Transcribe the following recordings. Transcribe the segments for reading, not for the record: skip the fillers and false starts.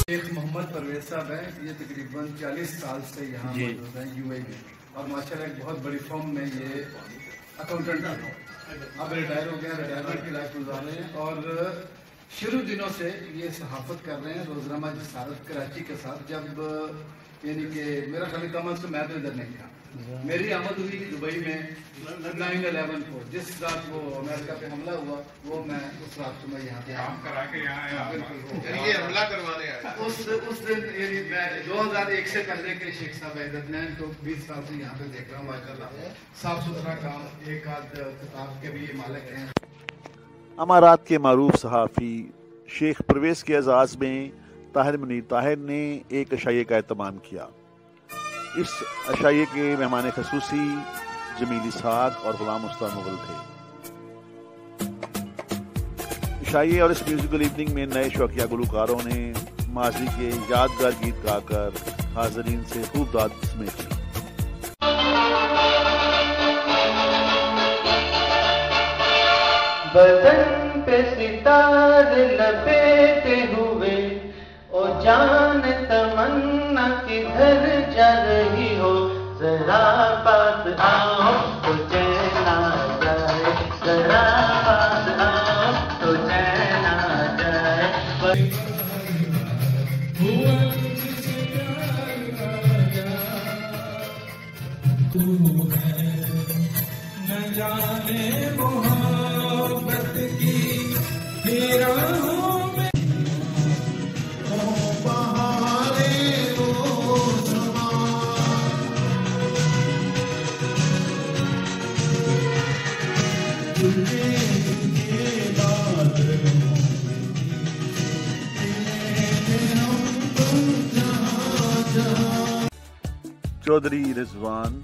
शेख मोहम्मद परवेज साहब हैं। ये तकरीबन 40 साल से यहाँ मौजूद हैं यूएई में, और माशाल्लाह एक बहुत बड़ी फर्म में ये अकाउंटेंट हैं। अब रिटायर हो गए, रिटायरमेंट की लाइफ गुजार रहे हैं और शुरू दिनों से ये सहाफत कर रहे हैं रोजनामा जसारत कराची के साथ। जब यानी कि मेरा खाली कम अज मैं तो इधर नहीं था, मेरी आमद हुई दुबई में 9/11 को, जिस रात वो अमेरिका पे हमला हुआ, वो मैं उस रात को मैं यहाँ पे काम करा के हमला करवाने आया। उस दिन यानी मैं 2001 से पहले के शेख साहब इधर तो 20 साल से यहाँ पे देख रहा हूँ। माशाल्लाह साफ सुथरा काम, एक आध किताब के भी मालिक हैं। अमारात के मारूफ सहाफ़ी शेख परवेज़ के एजाज़ में ताहिर मुनीर ताहिर ने एक अशाये का एहतमाम किया। इस अशाये के मेहमान खसूसी जमील इसहाक और गुलाम उस्ताद मुगल थे। अशाये और इस म्यूजिकल इवनिंग में नए शौकिया गुलकारों ने माजी के यादगार गीत गाकर हाज़रीन से खूब दाद समेटी। बदन पे सितारे लपेटे हुए, ओ जान तमन्ना किधर जा रही हो, जरा पास आओ तो चैन आ जाए, जरा पास आओ तो चैन आ जाए। तू है न जाने मोहब्बत की मेरा चौधरी रिजवान,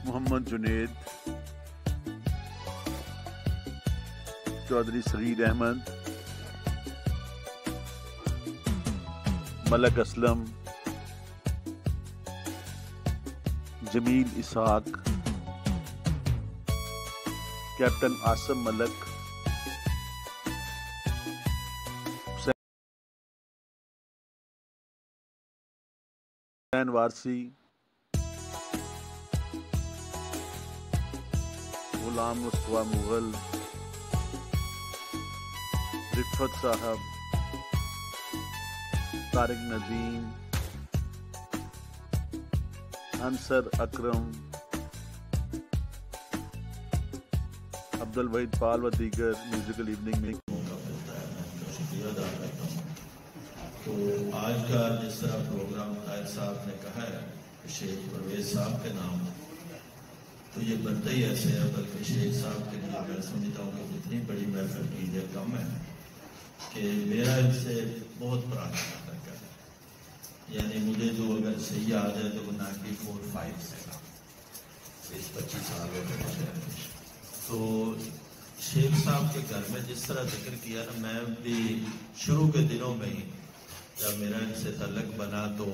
मोहम्मद जुनेद, चौधरी सरीर अहमद, मलक असलम, जमील इसहाक, कैप्टन आसम मलक, हुसैन वारसी, गुलाम मुस्तफा मुगल, रिफत साहब, तारिक नदीम, अंसर अकरम, अब्दुल वहीद पाल व दीगर म्यूजिकल इवनिंग में मौका मिलता है। मैं शुक्रिया अदा करता हूँ। तो आज का जिस तरह प्रोग्राम ताहिर साहब ने कहा है शेख परवेज साहब के नाम, तो ये बनता ही ऐसे है। बल्कि शेख साहब के लिए मैं समझता हूँ कि जितनी बड़ी महफिल की है कम है कि मेरा इनसे बहुत पुराना तक है। यानी मुझे जो अगर सही याद है तो वो 94-5 से था, 25 साल हो गए। तो शेख साहब के घर में जिस तरह जिक्र किया ना, मैं भी शुरू के दिनों में ही जब मेरा इनसे तल्लक बना तो